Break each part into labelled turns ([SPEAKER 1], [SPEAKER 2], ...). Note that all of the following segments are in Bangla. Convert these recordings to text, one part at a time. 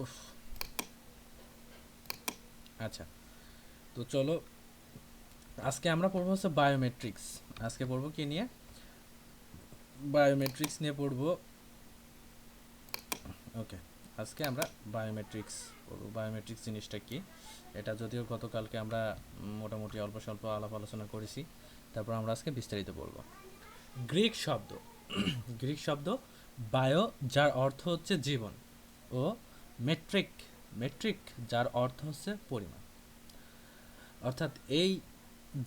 [SPEAKER 1] উফ, আচ্ছা, তো চলো আজকে আমরা পড়বো হচ্ছে বায়োমেট্রিক্স। আজকে পড়বো কি নিয়ে? বায়োমেট্রিক্স নিয়ে পড়বো। ওকে, আজকে আমরা বায়োমেট্রিক্স পড়বো। বায়োমেট্রিক্স জিনিসটা কি, এটা যদিও গতকালকে আমরা মোটামুটি অল্প স্বল্প আলাপ আলোচনা করেছি, তারপর আমরা আজকে বিস্তারিত পড়বো। গ্রিক শব্দ, গ্রিক শব্দ বায়ো, যার অর্থ হচ্ছে জীবন, ও মেট্রিক, মেট্রিক যার অর্থ হচ্ছে পরিমাণ। অর্থাৎ এই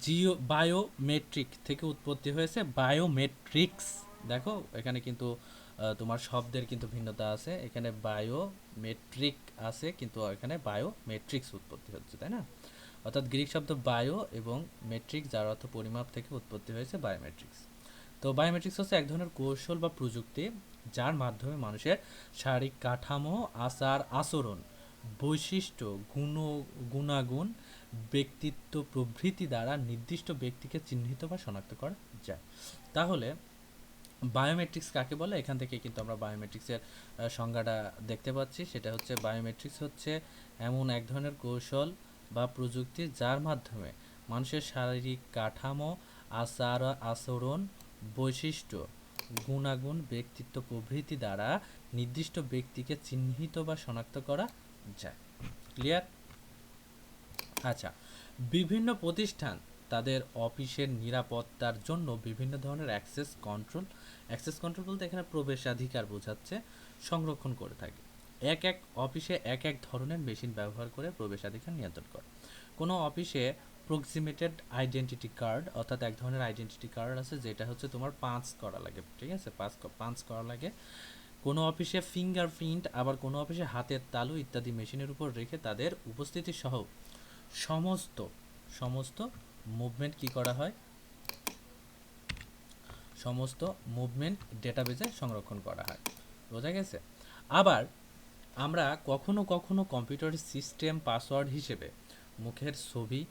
[SPEAKER 1] জিও বায়োমেট্রিক থেকে উৎপত্তি হয়েছে বায়োমেট্রিক্স। দেখো এখানে কিন্তু তোমার শব্দের কিন্তু ভিন্নতা আছে, এখানে বায়োমেট্রিক আছে কিন্তু এখানে বায়োমেট্রিক্স উৎপত্তি হচ্ছে, তাই না? অর্থাৎ গ্রিক শব্দ বায়ো এবং মেট্রিক যার অর্থ পরিমাপ থেকে উৎপত্তি হয়েছে বায়োমেট্রিক্স। তো বায়োমেট্রিক্স হচ্ছে এক ধরনের কৌশল বা প্রযুক্তি যার মাধ্যমে মানুষের শারীরিক কাঠামো, আচার আচরণ, বৈশিষ্ট্য, গুণাগুণ, ব্যক্তিত্ব প্রভৃতি দ্বারা নির্দিষ্ট ব্যক্তিকে চিহ্নিত বা শনাক্ত করা যায়। তাহলে বায়োমেট্রিক্স কাকে বলে, এখান থেকে কিন্তু আমরা বায়োমেট্রিক্সের সংজ্ঞাটা দেখতে পাচ্ছি। সেটা হচ্ছে বায়োমেট্রিক্স হচ্ছে এমন এক ধরনের কৌশল বা প্রযুক্তি যার মাধ্যমে মানুষের শারীরিক কাঠামো, আচার আচরণ, বৈশিষ্ট্য, গুণাগুণ, ব্যক্তিত্ব প্রভৃতি দ্বারা নির্দিষ্ট ব্যক্তিকে চিহ্নিত বা শনাক্ত করা যায়। ক্লিয়ার? আচ্ছা, বিভিন্ন প্রতিষ্ঠান তাদের অফিসের নিরাপত্তার জন্য বিভিন্ন ধরনের অ্যাক্সেস কন্ট্রোল বলতে এখানে প্রবেশাধিকার বোঝাচ্ছে, সংরক্ষণ করে থাকে। এক এক অফিসে এক এক ধরনের মেশিন ব্যবহার করে প্রবেশাধিকার নিয়ন্ত্রণ করে। কোনো অফিসে প্রক্সিমেটেড আইডেন্টিটি কার্ড, অর্থাৎ এক ধরনের আইডেন্টিটি কার্ড আছে যেটা হচ্ছে তোমার পাঁচ করা লাগে, ঠিক আছে, পাঁচ করা লাগে। কোনো অফিসে ফিঙ্গারপ্রিন্ট, আবার কোনো অফিসে হাতের তালু ইত্যাদি মেশিনের উপর রেখে তাদের উপস্থিতি সহ সমস্ত সমস্ত মুভমেন্ট কি করা হয়, সমস্ত মুভমেন্ট ডেটাবেজে সংরক্ষণ করা হয়। বোঝা গেছে? আবার আমরা কখনো কখনো কম্পিউটারের সিস্টেম পাসওয়ার্ড হিসেবে মুখের ছবি,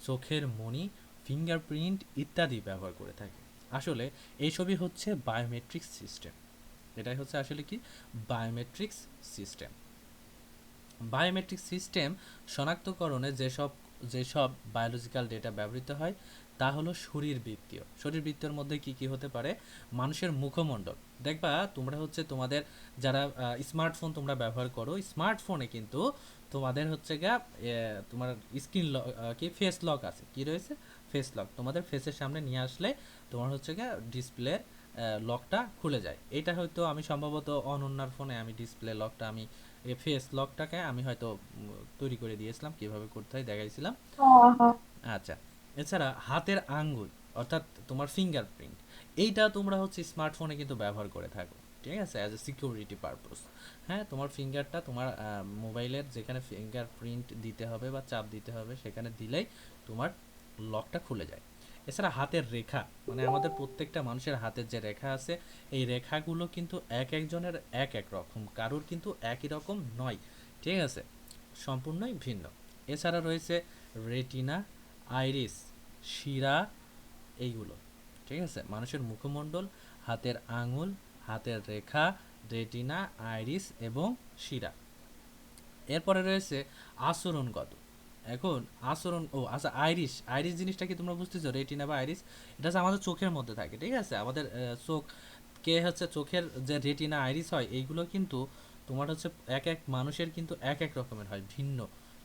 [SPEAKER 1] চোখের মনি, ফিঙ্গারপ্রিন্ট ইত্যাদি ব্যবহার করে থাকি। আসলে এই ছবি হচ্ছে বায়োমেট্রিক সিস্টেম। এটাই হচ্ছে আসলে কি বায়োমেট্রিক্স সিস্টেম। বায়োমেট্রিক সিস্টেম শনাক্তকরণে যেসব বায়োলজিক্যাল ডেটা ব্যবহৃত হয় তা হলো শরীরবৃত্তীয়। শরীরবৃত্তীয়র মধ্যে কি কি হতে পারে? মানুষের মুখমণ্ডল। দেখবা তোমরা হচ্ছে তোমাদের যারা স্মার্টফোন তোমরা ব্যবহার করো, স্মার্টফোনে কিন্তু তোমাদের হচ্ছে গা তোমার স্ক্রিন লক, কি ফেস লক আছে, কি রয়েছে ফেস লক। তোমাদের ফেসের সামনে নিয়ে আসলে তোমার হচ্ছে গা ডিসপ্লের লকটা খুলে যায়। এটা হয়তো আমি সম্ভবত অনন্যার ফোনে আমি ডিসপ্লে লকটা আমি ফেস লকটাকে আমি হয়তো তৈরি করে দিয়েছিলাম, কিভাবে করতে হয় দেখাইছিলাম।
[SPEAKER 2] হ্যাঁ, হ্যাঁ।
[SPEAKER 1] আচ্ছা, এছাড়া হাতের আঙ্গুল অর্থাৎ তোমার ফিঙ্গারপ্রিন্ট, এইটা তোমরা হচ্ছে স্মার্টফোনে কিন্তু ব্যবহার করে থাকো, ঠিক আছে, অ্যাজ এ সিকিউরিটি পারপোজ। হ্যাঁ, তোমার ফিঙ্গারটা তোমার মোবাইলের যেখানে ফিঙ্গারপ্রিন্ট দিতে হবে বা চাপ দিতে হবে সেখানে দিলেই তোমার লকটা খুলে যায়। এছাড়া হাতের রেখা, মানে আমাদের প্রত্যেকটা মানুষের হাতের যে রেখা আছে, এই রেখাগুলো কিন্তু এক একজনের এক এক রকম, কারোর কিন্তু একই রকম নয়, ঠিক আছে, সম্পূর্ণই ভিন্ন। এছাড়া রয়েছে রেটিনা, আইরিস, শিরা, এইগুলো, ঠিক আছে, মানুষের মুখমণ্ডল, হাতের আঙুল, হাতের রেখা, রেটিনা, আইরিস এবং শিরা। এরপরে রয়েছে আচরণগত। এখন আচরণ, ও আচ্ছা, আইরিশ, আইরিশ জিনিসটা কি তোমরা বুঝতেছো? রেটিনা বা আইরিশ, এটা হচ্ছে আমাদের চোখের মধ্যে থাকে, ঠিক আছে, আমাদের চোখ কে হচ্ছে চোখের যে রেটিনা আইরিশ হয় এইগুলো কিন্তু তোমার হচ্ছে এক এক মানুষের কিন্তু এক এক রকমের হয়, ভিন্ন,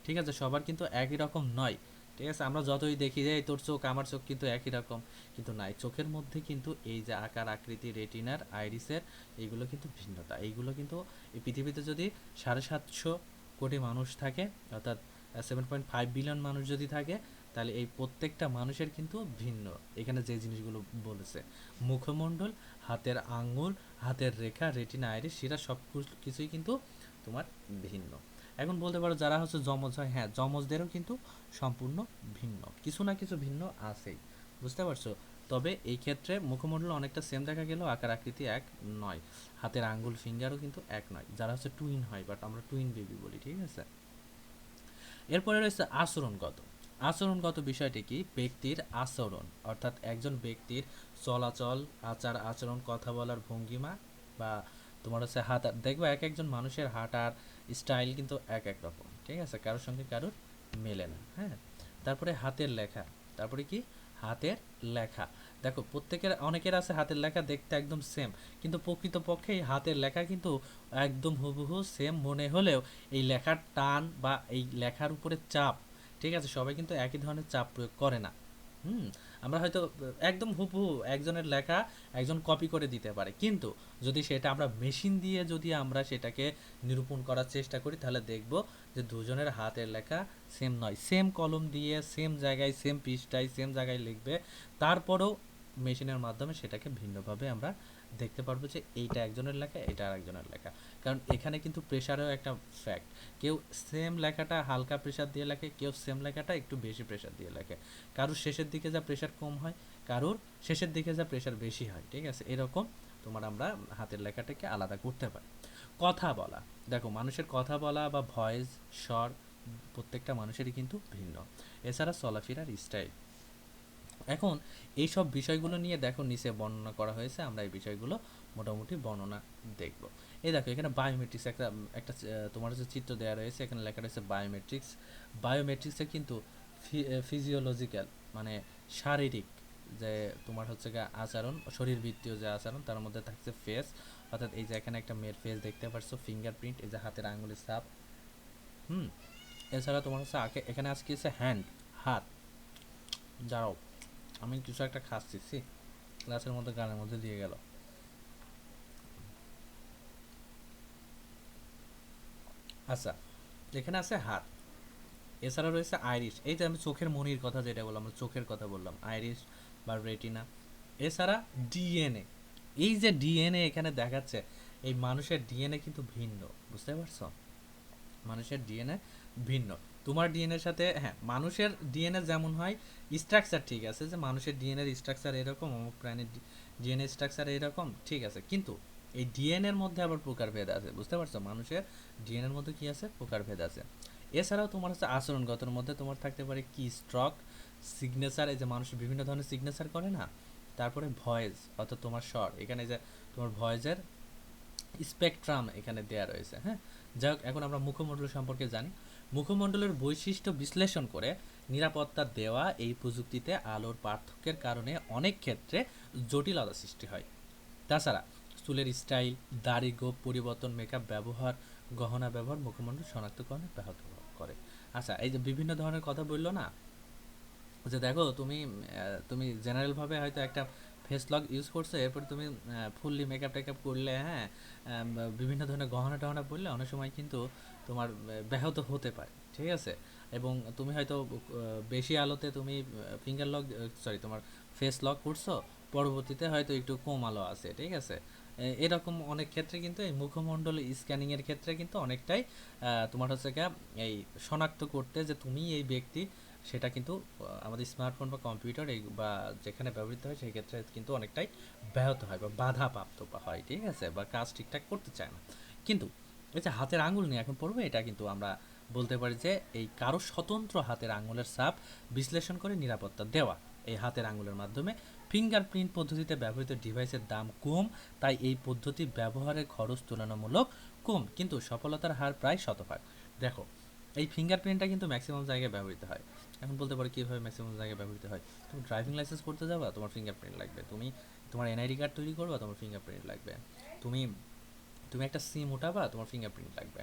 [SPEAKER 1] ঠিক আছে, সবার কিন্তু একই রকম নয়। ঠিক আছে, আমরা যতই দেখি যে তোর চোখ আমার চোখ কিন্তু একই রকম, কিন্তু নাই, চোখের মধ্যে কিন্তু এই যে আকার আকৃতি রেটিনার আইরিসের এইগুলো কিন্তু ভিন্নতা। এইগুলো কিন্তু এই পৃথিবীতে যদি 750 কোটি মানুষ থাকে, অর্থাৎ 7.5 বিলিয়ন মানুষ যদি থাকে, তাহলে এই প্রত্যেকটা মানুষের কিন্তু ভিন্ন। এখানে যে জিনিসগুলো বলেছে, মুখমণ্ডল, হাতের আঙ্গুল, হাতের রেখা, রেটিনা, আইরিস, সেটা সব কিছুই কিন্তু তোমার ভিন্ন। এখন বলতে পারো যারা হচ্ছে যমজ হয়, হ্যাঁ যমজদেরও কিন্তু সম্পূর্ণ ভিন্ন, কিছু না কিছু ভিন্ন আছেই, বুঝতে পারছো? তবে এই ক্ষেত্রে মুখমণ্ডল অনেকটা সেম দেখা গেলেও আকার আকৃতি এক নয়, হাতের আঙ্গুল ফিঙ্গারও কিন্তু এক নয়, যারা হচ্ছে টুইন হয়, বাট আমরা টুইন বেবি বলি, ঠিক আছে। এরপরে রয়েছে আচরণগত। আচরণগত বিষয়টি কি? ব্যক্তির আচরণ, অর্থাৎ একজন ব্যক্তির চলাচল, আচার আচরণ, কথা বলার ভঙ্গিমা বা তোমার হচ্ছে হাঁটা, দেখবে এক একজন মানুষের হাঁটার স্টাইল কিন্তু এক এক রকম, ঠিক আছে, কারোর সঙ্গে কারোর মেলে না। হ্যাঁ, তারপরে হাতের লেখা, তারপরে কি হাতের লেখা, দেখো প্রত্যেকের অনেকের আছে হাতের লেখা দেখতে একদম সেম, কিন্তু প্রকৃতপক্ষে এই হাতের লেখা কিন্তু একদম হুবহু সেম মনে হলেও এই লেখার টান বা এই লেখার উপরে চাপ, ঠিক আছে, সবাই কিন্তু একই ধরনের চাপ প্রয়োগ করে না। হুম, আমরা হয়তো একদম হুবহু একজনের লেখা একজন কপি করে দিতে পারে, কিন্তু যদি সেটা আমরা মেশিন দিয়ে যদি আমরা সেটাকে নিরূপণ করার চেষ্টা করি, তাহলে দেখব যে দুজনের হাতের লেখা সেম নয়। সেম কলম দিয়ে সেম জায়গায় সেম পৃষ্ঠায় সেম জায়গায় লিখবে, তারপরেও মেশিনের মাধ্যমে সেটাকে ভিন্নভাবে আমরা দেখতে পারবো যে এইটা একজনের লেখা, এটা আরেকজনের লেখা। কারণ এখানে কিন্তু প্রেশারেও একটা ফ্যাক্ট, কেউ সেম লেখাটা হালকা প্রেশার দিয়ে লেখে, কেউ সেম লেখাটা একটু বেশি প্রেশার দিয়ে লেখে, কারোর শেষের দিকে যা প্রেশার কম হয়, কারোর শেষের দিকে যা প্রেশার বেশি হয়, ঠিক আছে, এরকম তোমার আমরা হাতের লেখাটাকে আলাদা করতে পারি। কথা বলা, দেখো মানুষের কথা বলা বা ভয়েস, স্বর প্রত্যেকটা মানুষেরই কিন্তু ভিন্ন। এছাড়া চলাফেরার স্টাইল। এখন এই সব বিষয়গুলো নিয়ে দেখো নিচে বর্ণনা করা হয়েছে, আমরা এই বিষয়গুলো মোটামুটি বর্ণনা দেখব। এই দেখো এখানে বায়োমেট্রিক্স একটা একটা তোমার হচ্ছে চিত্র দেওয়া রয়েছে, এখানে লেখা রয়েছে বায়োমেট্রিক্স। বায়োমেট্রিক্সে কিন্তু ফিজিওলজিক্যাল মানে শারীরিক যে তোমার হচ্ছে গিয়ে আচরণ, শরীরবৃত্তীয় যে আচরণ, তার মধ্যে থাকছে ফেস, অর্থাৎ এই যে এখানে একটা মেয়ের ফেস দেখতে পাচ্ছ, ফিঙ্গারপ্রিন্ট, এই যে হাতের আঙুলের ছাপ। হুম, এছাড়া তোমার হচ্ছে এখানে আজকে হচ্ছে হ্যান্ড, হাত। যাও, আমি কিছু একটা খাচ্ছি, গ্লাসের মধ্যে গানের মধ্যে দিয়ে গেল। আচ্ছা, এখানে আছে হাত, এছাড়া রয়েছে আইরিশ, এই যে আমি চোখের মনির কথা যেটা বললাম, আমরা চোখের কথা বললাম, আইরিশ বা রেটিনা। এছাড়া ডিএনএ, এই যে ডিএনএ এখানে দেখাচ্ছে, এই মানুষের ডিএনএ কিন্তু ভিন্ন, বুঝতে পারছো, মানুষের ডিএনএ ভিন্ন। তোমার ডিএনএর সাথে, হ্যাঁ মানুষের ডিএনএ যেমন হয় স্ট্রাকচার, ঠিক আছে, যে মানুষের ডিএনএর স্ট্রাকচার এরকম, অমুক প্রাণীর ডিএনএ স্ট্রাকচার এরকম, ঠিক আছে, কিন্তু এই ডিএনএর মধ্যে আবার প্রকারভেদ আছে, বুঝতে পারছো, মানুষের ডিএনএর মধ্যে কি আছে, প্রকারভেদ আছে। এছাড়াও তোমার হচ্ছে আচরণগতর মধ্যে তোমার থাকতে পারে কি স্ট্রক, সিগনেচার, এই যে মানুষ বিভিন্ন ধরনের সিগনেচার করে না, তারপরে ভয়েস অর্থাৎ তোমার স্বর, এখানে যে তোমার ভয়েসের স্পেকট্রাম এখানে দেয়া রয়েছে। হ্যাঁ, যাই হোক, এখন আমরা মুখমণ্ডল সম্পর্কে জানি। মুখমণ্ডলের বৈশিষ্ট্য বিশ্লেষণ করে নিরাপত্তা দেওয়া এই প্রযুক্তিতে আলোর পার্থক্যের কারণে অনেক ক্ষেত্রে জটিলতা সৃষ্টি হয়। তাছাড়া চুলের স্টাইল, দাড়ি গোঁফ পরিবর্তন, মেকআপ ব্যবহার, গহনা ব্যবহার মুখমণ্ডল শনাক্তকরণে ব্যাহত করে। আচ্ছা, এই যে বিভিন্ন ধরনের কথা বললো না, যে দেখো তুমি তুমি জেনারেলভাবে হয়তো একটা ফেস লক ইউজ করছো, এরপর তুমি ফুললি মেকআপ টেকআপ করলে, হ্যাঁ, বিভিন্ন ধরনের গহনা টহনা পরলে অনেক সময় কিন্তু তোমার ব্যাহত হতে পারে, ঠিক আছে, এবং তুমি হয়তো বেশি আলোতে তুমি ফিঙ্গার লক, সরি তোমার ফেস লক করছো, পরবর্তীতে হয়তো একটু কম আলো আছে, ঠিক আছে, এরকম অনেক ক্ষেত্রে কিন্তু এই মুখমণ্ডল স্ক্যানিংয়ের ক্ষেত্রে কিন্তু অনেকটাই তোমার হচ্ছে গিয়ে এই শনাক্ত করতে যে তুমি এই ব্যক্তি, সেটা কিন্তু আমাদের স্মার্টফোন বা কম্পিউটার এই বা যেখানে ব্যবহৃত হয় সেই ক্ষেত্রে কিন্তু অনেকটাই ব্যাহত হয় বা বাধাপ্রাপ্ত হয়, ঠিক আছে, বা কাজ ঠিকঠাক করতে চায় না। কিন্তু এই যে হাতের আঙুল নিয়ে এখন পড়বো, এটা কিন্তু আমরা বলতে পারি যে এই কারো স্বতন্ত্র হাতের আঙুলের ছাপ বিশ্লেষণ করে নিরাপত্তা দেওয়া, এই হাতের আঙুলের মাধ্যমে ফিঙ্গারপ্রিন্ট পদ্ধতিতে ব্যবহৃত ডিভাইসের দাম কম, তাই এই পদ্ধতি ব্যবহারের খরচ তুলনামূলক কম, কিন্তু সফলতার হার প্রায় শতভাগ। দেখো এই ফিঙ্গারপ্রিন্টটা কিন্তু ম্যাক্সিমাম জায়গায় ব্যবহৃত হয়। এখন বলতে পারো কীভাবে ম্যাক্সিমাম জায়গায় ব্যবহৃত হয়, তুমি ড্রাইভিং লাইসেন্স করতে যাবা, তোমার ফিঙ্গারপ্রিন্ট লাগবে, তুমি তোমার এনআইডি কার্ড তৈরি করবা, তোমার ফিঙ্গারপ্রিন্ট লাগবে, তুমি তুমি একটা সিম উঠাবা, তোমার ফিঙ্গারপ্রিন্ট লাগবে,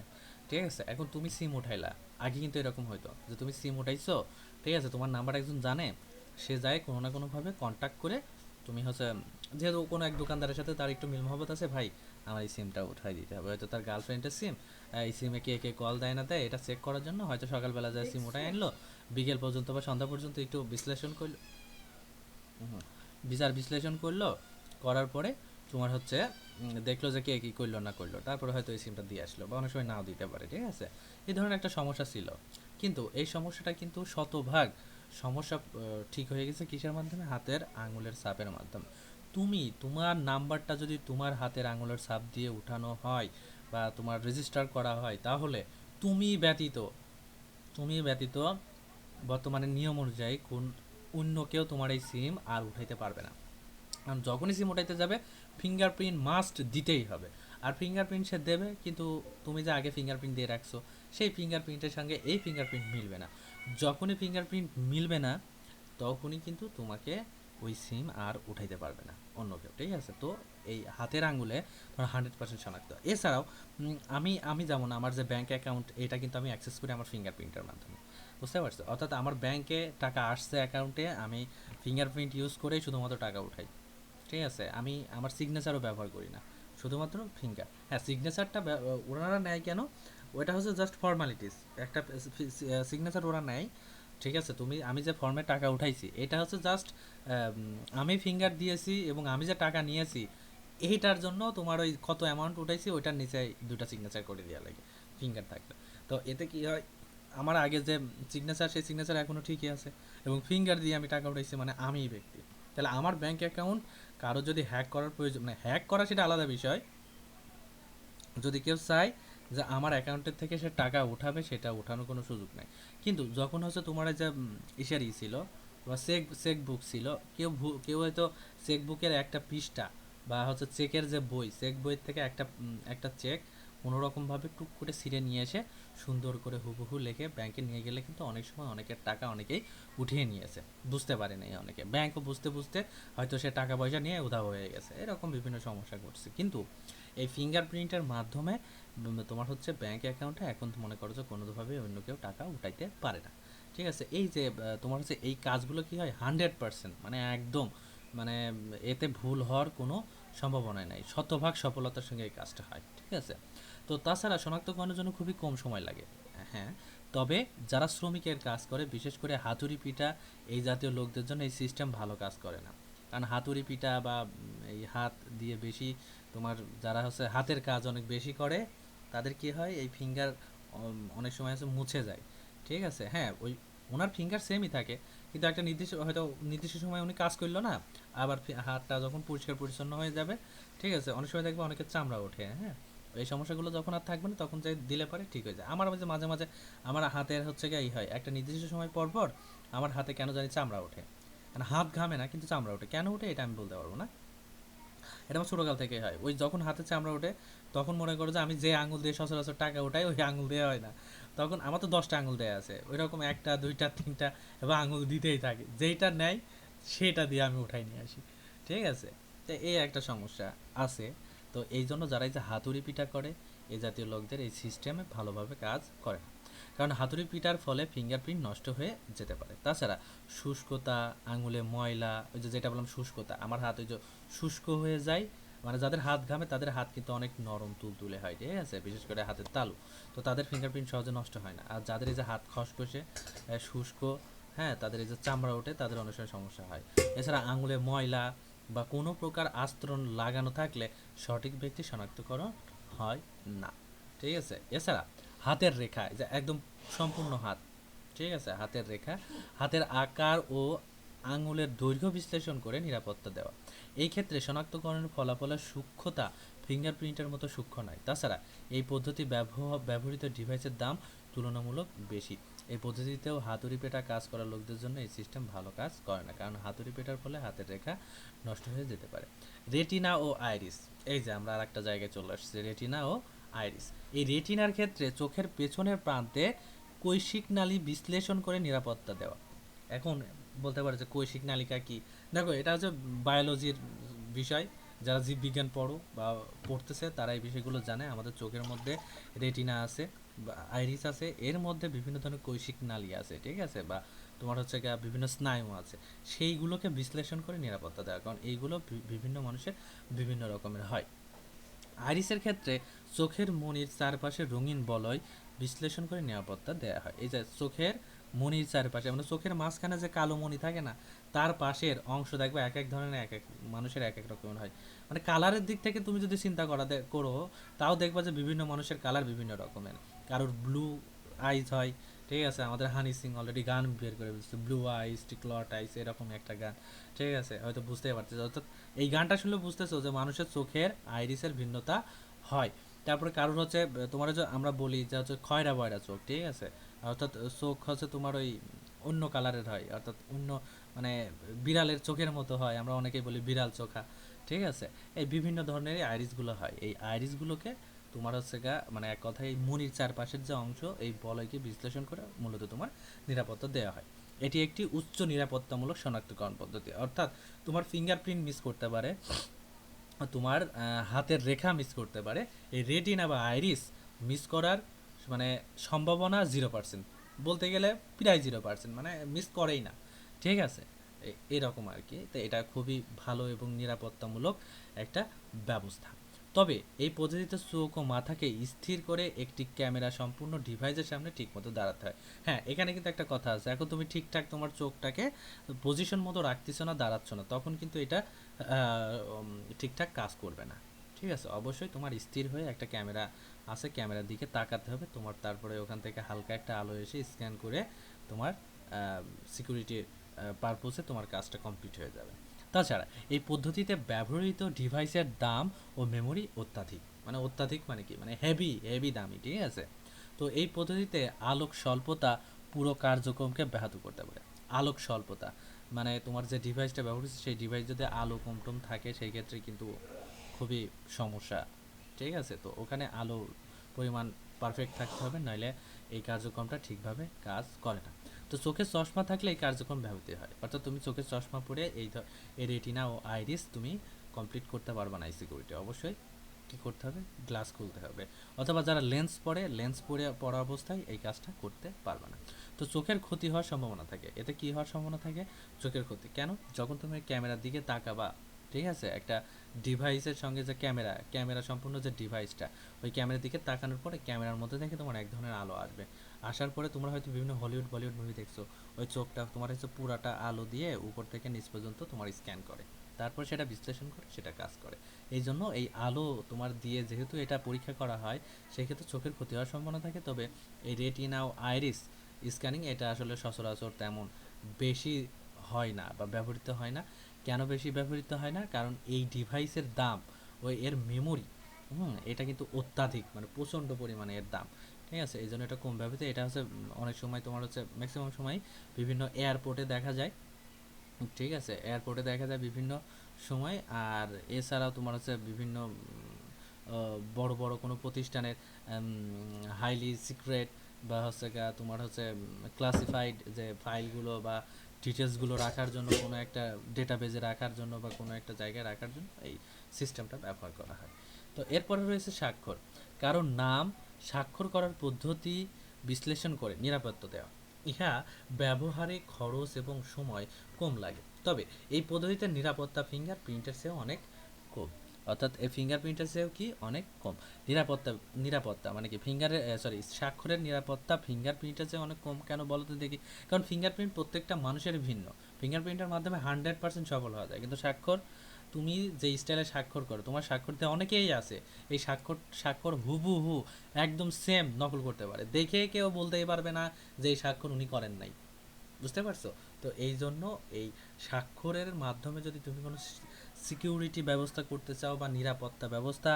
[SPEAKER 1] ঠিক আছে। এখন তুমি সিম উঠাইলা, আগে কিন্তু এরকম হইতো যে তুমি সিম উঠাইছো, ঠিক আছে, তোমার নাম্বার একজন জানে, সে যায় কোনো না কোনোভাবে কন্ট্যাক্ট করে, তুমি হচ্ছে যেহেতু কোনো এক দোকানদারের সাথে তার একটু মিল মহব্বত আছে, ভাই আমার এই সিমটা উঠাই দিতে হবে, হয়তো তার গার্লফ্রেন্ডের সিম, এই সিমে কে কে কল দেয় না দেয় এটা চেক করার জন্য হয়তো সকালবেলা যায় সিম উঠাই আনলো, বিকেল পর্যন্ত বা সন্ধ্যা পর্যন্ত একটু বিশ্লেষণ করলো, বিচার বিশ্লেষণ করলো, করার পরে তোমার হচ্ছে দেখলো যে কে কী করলো না করলো, তারপরে হয়তো এই সিমটা দিয়ে আসলো, বা অনেক সময় নাও দিতে পারে, ঠিক আছে, এই ধরনের একটা সমস্যা ছিল। কিন্তু এই সমস্যাটা কিন্তু শতভাগ সমস্যা ঠিক হয়ে গেছে কিসের মাধ্যমে, হাতের আঙুলের ছাপের মাধ্যমে। তুমি তোমার নাম্বারটা যদি তোমার হাতের আঙুলের ছাপ দিয়ে উঠানো হয় বা তোমার রেজিস্টার করা হয়, তাহলে তুমি ব্যতীত তুমি ব্যতীত বর্তমানে নিয়ম অনুযায়ী কোন অন্য কেউ তোমার এই সিম আর উঠাইতে পারবে না। কারণ যখনই সিম উঠাইতে যাবে ফিঙ্গারপ্রিন্ট মাস্ট দিতেই হবে। আর ফিঙ্গারপ্রিন্ট সে দেবে, কিন্তু তুমি যে আগে ফিঙ্গারপ্রিন্ট দিয়ে রাখছো সেই ফিঙ্গারপ্রিন্টের সঙ্গে এই ফিঙ্গারপ্রিন্ট মিলবে না। যখনই ফিঙ্গারপ্রিন্ট মিলবে না তখনই কিন্তু তোমাকে ওই সিম আর উঠাইতে পারবে না অন্য কেউ, ঠিক আছে? তো এই হাতের আঙুলে 100% শনাক্ত। এছাড়াও আমি আমি যেমন আমার যে ব্যাঙ্ক অ্যাকাউন্ট, এটা কিন্তু আমি অ্যাক্সেস করি আমার ফিঙ্গারপ্রিন্টের মাধ্যমে, বুঝতে পারছো? অর্থাৎ আমার ব্যাংকে টাকা আসছে অ্যাকাউন্টে, আমি ফিঙ্গারপ্রিন্ট ইউজ করেই শুধুমাত্র টাকা উঠাই, ঠিক আছে? আমি আমার সিগনেচারও ব্যবহার করি না, শুধুমাত্র ফিঙ্গার। হ্যাঁ, সিগনেচারটা ওনারা নেয় কেন, ওটা হচ্ছে জাস্ট ফর্মালিটিস, একটা সিগনেচার ওরা নেয়, ঠিক আছে? আমি যে ফর্মে টাকা উঠাইছি এটা হচ্ছে জাস্ট আমি ফিঙ্গার দিয়েছি এবং আমি যে টাকা নিয়েছি এইটার জন্য তোমার ওই কত অ্যামাউন্ট উঠাইছি ওইটার নিচে দুটা সিগনেচার করে দেওয়া লাগে ফিঙ্গার থাকলে। তো এতে কি হয়, আমার আগে যে সিগনেচার সেই সিগনেচার এখনও ঠিকই আছে, এবং ফিঙ্গার দিয়ে আমি টাকা উঠাইছি মানে আমিই ব্যক্তি। তাহলে আমার ব্যাংক অ্যাকাউন্ট কারো যদি হ্যাক করার প্রয়োজন, মানে হ্যাক করা সেটা আলাদা বিষয়, যদি কেউ চায় যে আমার অ্যাকাউন্টের থেকে সে টাকা উঠাবে, সেটা উঠানোর কোনো সুযোগ নাই। কিন্তু যখন হচ্ছে তোমার যে ইসের ছিল বা চেক বুক ছিল, কেউ হয়তো চেক বুকের একটা পৃষ্ঠা বা হচ্ছে চেকের যে বই, চেক বইয়ের থেকে একটা চেক কোনোরকমভাবে টুক করে ছিঁড়ে নিয়ে এসে সুন্দর করে হুবহু লিখে ব্যাংকে নিয়ে গেলে কিন্তু অনেক সময় অনেকের টাকা অনেকেই উঠিয়ে নিয়েছে, বুঝতে পারে নাই অনেকে, ব্যাংকও বুঝতে বুঝতে হয়তো সে টাকা পয়সা নিয়ে উধাও হয়ে গেছে, এরকম বিভিন্ন সমস্যা ঘটছে। কিন্তু এই ফিঙ্গারপ্রিন্টের মাধ্যমে তোমার হচ্ছে ব্যাংক অ্যাকাউন্টে এখন মনে করো যে কোনোভাবে অন্য কেউ টাকা উঠাইতে পারে না, ঠিক আছে? এই যে তোমার হচ্ছে এই কাজগুলো কি হয় 100%, মানে একদম, মানে এতে ভুল হওয়ার কোনো সম্ভাবনা নাই, শতভাগ সফলতার সঙ্গে এই কাজটা হয়, ঠিক আছে? তো তাছাড়া শনাক্তকরণের জন্য খুবই কম সময় লাগে। হ্যাঁ, তবে যারা শ্রমিকের কাজ করে, বিশেষ করে হাতুড়ি পিটা এই জাতীয় লোকদের জন্য এই সিস্টেম ভালো কাজ করে না। কারণ হাতুড়ি পিটা বা এই হাত দিয়ে বেশি তোমার যারা হচ্ছে হাতের কাজ অনেক বেশি করে, তাদের কি হয় এই ফিঙ্গার অনেক সময় হচ্ছে মুছে যায়, ঠিক আছে? হ্যাঁ, ওই ওনার ফিঙ্গার সেমই থাকে, কিন্তু একটা নির্দিষ্ট হয়তো নির্দিষ্ট সময় উনি কাজ করলো না, আবার হাতটা যখন পরিষ্কার পরিচ্ছন্ন হয়ে যাবে, ঠিক আছে, অনেক সময় দেখবে অনেকের চামড়া ওঠে, হ্যাঁ, এই সমস্যাগুলো যখন আর থাকবে না তখন যাই দিলে পারে ঠিক হয়ে যায়। আমার মাঝে মাঝে আমার হাতের হচ্ছে গিয়ে হয় একটা নির্দিষ্ট সময় পর পর আমার হাতে কেন জানি চামড়া ওঠে, মানে হাত ঘামে না কিন্তু চামড়া ওঠে, কেন ওঠে এটা আমি বলতে পারবো না, এটা আমার ছোটোকাল থেকে হয়। ওই যখন হাতে চামড়া ওঠে তখন মনে করো যে আমি যে আঙুল দিয়ে সচরাচর টাকা ওঠাই ওই আঙুল দেওয়া হয় না, তখন আমার তো 10টা আঙুল দেওয়া আছে, ওই রকম একটা দুইটা তিনটা এবং আঙুল দিতেই থাকে, যেইটা নেয় সেটা দিয়ে আমি উঠাই নিয়ে আসি, ঠিক আছে? তো এই একটা সমস্যা আছে। তো এই জন্য যারা এই যে হাতুড়ি পিটা করে এই জাতীয় লোকদের এই সিস্টেমে ভালোভাবে কাজ করে না, কারণ হাতুড়ি পিটার ফলে ফিঙ্গারপ্রিন্ট নষ্ট হয়ে যেতে পারে। তাছাড়া শুষ্কতা, আঙুলে ময়লা, ওই যে যেটা বললাম শুষ্কতা, আমার হাত ওই যে শুষ্ক হয়ে যায়, মানে যাদের হাত ঘামে তাদের হাত কিন্তু অনেক নরম তুলতুলে হয়, ঠিক আছে, বিশেষ করে হাতের তালু, তো তাদের ফিঙ্গারপ্রিন্ট সহজে নষ্ট হয় না। আর যাদের এই যে হাত খসখসে শুষ্ক, হ্যাঁ, তাদের এই যে চামড়া ওঠে তাদের অনেক সময় সমস্যা হয়। এছাড়া আঙুলে ময়লা বা কোনো প্রকার আস্তরণ লাগানো থাকলে সঠিক ব্যক্তি শনাক্তকরণ হয় না, ঠিক আছে? এছাড়া হাতের রেখা, যে একদম সম্পূর্ণ হাত, ঠিক আছে, হাতের রেখা, হাতের আকার ও আঙুলের দৈর্ঘ্য বিশ্লেষণ করে নিরাপত্তা দেওয়া, এই ক্ষেত্রে শনাক্তকরণের ফলাফলের সূক্ষ্মতা ফিঙ্গারপ্রিন্টের মতো সূক্ষ্ম নয়। তাছাড়া এই পদ্ধতি ব্যবহৃত ডিভাইসের দাম তুলনামূলক বেশি। এই পদ্ধতিতেও হাতুড়ি পেটা কাজ করা লোকদের জন্য এই সিস্টেম ভালো কাজ করে না, কারণ হাতুড়ি পেটার ফলে হাতের রেখা নষ্ট হয়ে যেতে পারে। রেটিনা ও আইরিস, এই যে আমরা আর একটা জায়গায় চলে আসছি, রেটিনা ও আইরিস। এই রেটিনার ক্ষেত্রে চোখের পেছনের প্রান্তে কৈশিক নালী বিশ্লেষণ করে নিরাপত্তা দেওয়া। এখন বলতে পারে যে কৈশিক নালিকা কি, দেখো এটা হচ্ছে বায়োলজির বিষয়, যারা জীববিজ্ঞান পড়ো বা পড়তেছে তারা এই বিষয়গুলো জানে। আমাদের চোখের মধ্যে রেটিনা আছে বা আইরিস আছে, এর মধ্যে বিভিন্ন ধরনের কৈশিক নালী আছে, ঠিক আছে, বা তোমার হচ্ছে গিয়ে বিভিন্ন স্নায়ু আছে, সেইগুলোকে বিশ্লেষণ করে নিরাপত্তা দেওয়া, কারণ এইগুলো বিভিন্ন মানুষের বিভিন্ন রকমের হয়। আইরিসের ক্ষেত্রে চোখের মণির চারপাশে রঙিন বলয় বিশ্লেষণ করে নিরাপত্তা দেওয়া হয়। এই যে চোখের মণির চারপাশে, মানে চোখের মাঝখানে যে কালো মণি থাকে না, তার পাশের অংশ দেখবে এক এক ধরনের, এক এক মানুষের এক এক রকমের হয়। মানে কালারের দিক থেকে তুমি যদি চিন্তা করো, তাও দেখবা যে বিভিন্ন মানুষের কালার বিভিন্ন রকমের, কারোর ব্লু আইজ হয়, ঠিক আছে, আমাদের হানি সিং অলরেডি গান বের করে দিচ্ছে ব্লু আইস টিকলট আইস, এরকম একটা গান, ঠিক আছে, হয়তো বুঝতেই পারতেছো, অর্থাৎ এই গানটা শুনলে বুঝতেছো যে মানুষের চোখের আইরিসের ভিন্নতা হয়। তারপরে কারোর হচ্ছে তোমার যে আমরা বলি যে হচ্ছে খয়রা বয়রা চোখ, ঠিক আছে, অর্থাৎ চোখ হচ্ছে তোমার ওই অন্য কালারের হয়, অর্থাৎ অন্য, মানে বিড়ালের চোখের মতো হয়, আমরা অনেকেই বলি বিড়াল চোখা, ঠিক আছে? এই বিভিন্ন ধরনের আইরিসগুলো হয়। এই আইরিসগুলোকে তোমার হচ্ছে মানে এক কথায় এই মনির চারপাশের যে অংশ এই বলয়কে বিশ্লেষণ করে মূলত তোমার নিরাপত্তা দেওয়া হয়। এটি একটি উচ্চ নিরাপত্তামূলক শনাক্তকরণ পদ্ধতি, অর্থাৎ তোমার ফিঙ্গারপ্রিন্ট মিস করতে পারে, তোমার হাতের রেখা মিস করতে পারে, এই রেটিনা বা আইরিস মিস করার মানে সম্ভাবনা 0%, বলতে গেলে প্রায় 0%, মানে মিস করেই না। ঠিক আছে, এরকম আর কি। তো এটা খুবই ভালো এবং নিরাপত্তামূলক একটা ব্যবস্থা। তবে এই পদ্ধতিতে চোখ ও মাথাকে স্থির করে একটি ক্যামেরা সম্পূর্ণ ডিভাইসের সামনে ঠিকমতো দাঁড়াতে হয়। হ্যাঁ, এখানে কিন্তু একটা কথা আছে, এখন তুমি ঠিকঠাক তোমার চোখটাকে পজিশন মতো রাখতেছো না, দাঁড়াচ্ছ না, তখন কিন্তু এটা ঠিকঠাক কাজ করবে না। ঠিক আছে, অবশ্যই তোমার স্থির হয়ে একটা ক্যামেরা আছে, ক্যামেরার দিকে তাকাতে হবে তোমার, তারপরে ওখান থেকে হালকা একটা আলো এসে স্ক্যান করে তোমার সিকিউরিটি পারপোসে তোমার কাজটা কমপ্লিট হয়ে যাবে। তাছাড়া এই পদ্ধতিতে ব্যবহৃত ডিভাইসের দাম ও মেমোরি অত্যাধিক, মানে অত্যাধিক মানে কি, মানে হেভি হেভি দামি। ঠিক আছে, তো এই পদ্ধতিতে আলোক স্বল্পতা পুরো কার্যক্রমকে ব্যাহত করতে পারে। আলোক স্বল্পতা মানে তোমার যে ডিভাইসটা ব্যবহৃত হচ্ছে সেই ডিভাইস যদি আলো কমটম থাকে সেই ক্ষেত্রে কিন্তু খুবই সমস্যা। ঠিক আছে, তো ওখানে আলোর পরিমাণ পারফেক্ট থাকতে হবে, নইলে এই কার্যক্রমটা ঠিকভাবে কাজ করে না। তো চোখের চশমা থাকলে এই কার্যক্রম ব্যাহত হয়, অর্থাৎ তুমি চোখের চশমা পরে এই রেটিনা ও আইরিস তুমি কমপ্লিট করতে পারবে না। এই সিকিউরিটি অবশ্যই কী করতে হবে, গ্লাস খুলতে হবে, অথবা যারা লেন্স পরে লেন্স পরে পরা অবস্থায় এই কাজটা করতে পারবে না। তো চোখের ক্ষতি হওয়ার সম্ভাবনা থাকে, এতে কী হওয়ার সম্ভাবনা থাকে, চোখের ক্ষতি। কেন? যখন তুমি ক্যামেরার দিকে তাকাবা, ঠিক আছে, একটা ডিভাইসের সঙ্গে যে ক্যামেরা সম্পূর্ণ যে ডিভাইসটা, ওই ক্যামেরার দিকে তাকানোর পরে ক্যামেরার মধ্যে থেকে তোমার এক ধরনের আলো আসবে, আসার পরে তোমরা হয়তো বিভিন্ন হলিউড বলিউড মুভি দেখছো, ওই চোখটা তোমার হচ্ছে পুরাটা আলো দিয়ে উপর থেকে নিচ পর্যন্ত তোমার স্ক্যান করে, তারপর সেটা বিশ্লেষণ করে সেটা কাজ করে। এই জন্য এই আলো তোমার দিয়ে যেহেতু এটা পরীক্ষা করা হয়, সেক্ষেত্রে চোখের ক্ষতি হওয়ার সম্ভাবনা থাকে। তবে এই রেটিনা ও আইরিস স্ক্যানিং এটা আসলে সচরাচর তেমন বেশি হয় না বা ব্যবহৃত হয় না। কেন বেশি ব্যবহৃত হয় না? কারণ এই ডিভাইসের দাম ও এর মেমোরি, এটা কিন্তু অত্যাধিক, মানে প্রচণ্ড পরিমাণে এর দাম। ঠিক আছে, এই জন্য এটা কম ব্যবহৃত। এটা হচ্ছে অনেক সময় তোমার হচ্ছে ম্যাক্সিমাম সময় বিভিন্ন এয়ারপোর্টে দেখা যায়। ঠিক আছে, এয়ারপোর্টে দেখা যায় বিভিন্ন সময়। আর এছাড়াও তোমার হচ্ছে বিভিন্ন বড় বড় কোনো প্রতিষ্ঠানের হাইলি সিক্রেট বা হচ্ছে তোমার হচ্ছে ক্লাসিফাইড যে ফাইলগুলো বা ডিটেলসগুলো রাখার জন্য, কোনো একটা ডেটাবেজে রাখার জন্য বা কোনো একটা জায়গায় রাখার জন্য এই সিস্টেমটা ব্যবহার করা হয়। তো এরপরে রয়েছে স্বাক্ষর। কারণ নাম স্বাক্ষর করার পদ্ধতি বিশ্লেষণ করে নিরাপত্তা দেওয়া, ইহা ব্যবহারে খরচ এবং সময় কম লাগে। তবে এই পদ্ধতিতে নিরাপত্তা ফিঙ্গারপ্রিন্টের চেয়েও অনেক কম, অর্থাৎ এই ফিঙ্গারপ্রিন্টের চেয়েও কি অনেক কম। নিরাপত্তা নিরাপত্তা মানে কি ফিঙ্গারের স্বাক্ষরের নিরাপত্তা ফিঙ্গারপ্রিন্টের চেয়ে অনেক কম। কেন বলো তো দেখি? কারণ ফিঙ্গারপ্রিন্ট প্রত্যেকটা মানুষের ভিন্ন, ফিঙ্গারপ্রিন্টের মাধ্যমে 100% সফল হওয়া যায়, কিন্তু স্বাক্ষর তুমি যে স্টাইলে স্বাক্ষর করো, তোমার স্বাক্ষরতে অনেকেই আছে এই স্বাক্ষর হুবহু একদম সেম নকল করতে পারে, দেখে কেউ বলতেই পারবে না যে এই স্বাক্ষর উনি করেন নাই। বুঝতে পারছো? তো এই জন্য এই স্বাক্ষরের মাধ্যমে যদি তুমি কোনো সিকিউরিটি ব্যবস্থা করতে চাও বা নিরাপত্তা ব্যবস্থা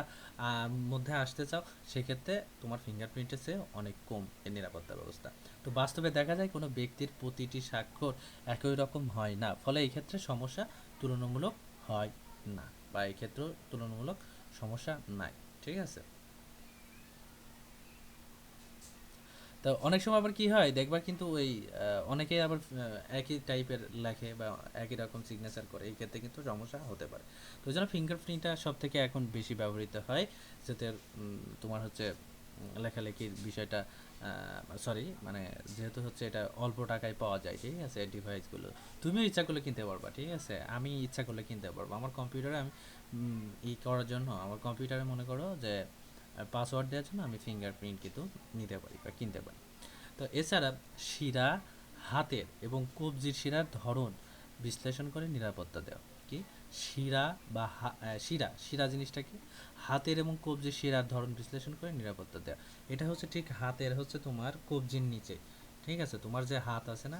[SPEAKER 1] মধ্যে আসতে চাও, সেক্ষেত্রে তোমার ফিঙ্গারপ্রিন্টের চেয়ে অনেক কম এর নিরাপত্তা ব্যবস্থা। তো বাস্তবে দেখা যায় কোনো ব্যক্তির প্রতিটি স্বাক্ষর একই রকম হয় না, ফলে এই ক্ষেত্রে সমস্যা তুলনামূলক হয় না, বা এই ক্ষেত্রেও তুলনামূলক সমস্যা নাই। ঠিক আছে, তো অনেক সময় আবার কি হয় দেখবা, কিন্তু ওই অনেকেই আবার একই টাইপের লেখে বা একই রকম সিগনেচার করে, এই ক্ষেত্রে কিন্তু সমস্যা হতে পারে। তো ওই জন্য ফিঙ্গারপ্রিন্টটা সব থেকে এখন বেশি ব্যবহৃত হয়, যাতে তোমার হচ্ছে লেখালেখির বিষয়টা, সরি মানে যেহেতু হচ্ছে এটা অল্প টাকায় পাওয়া যায়, ঠিক আছে, এই ডিভাইসগুলো তুমিও ইচ্ছা করলে কিনতে পারবা। ঠিক আছে, আমি ইচ্ছা করলে কিনতে পারবো আমার কম্পিউটারে। আমি করার জন্য আমার কম্পিউটারে মনে করো যে পাসওয়ার্ড দেওয়ার জন্য আমি ফিঙ্গারপ্রিন্ট কিন্তু নিতে পারি বা কিনতে পারি। তো এছাড়া শিরা, হাতের এবং কবজির শিরার ধরন বিশ্লেষণ করে নিরাপত্তা দেওয়া। কি শিরা বা শিরা শিরা জিনিসটা কি? হাতের এবং কবজির শিরার ধরন বিশ্লেষণ করে নিরাপত্তা দেওয়া। এটা হচ্ছে ঠিক হাতের হচ্ছে তোমার কবজির নিচে। ঠিক আছে, তোমার যে হাত আছে না,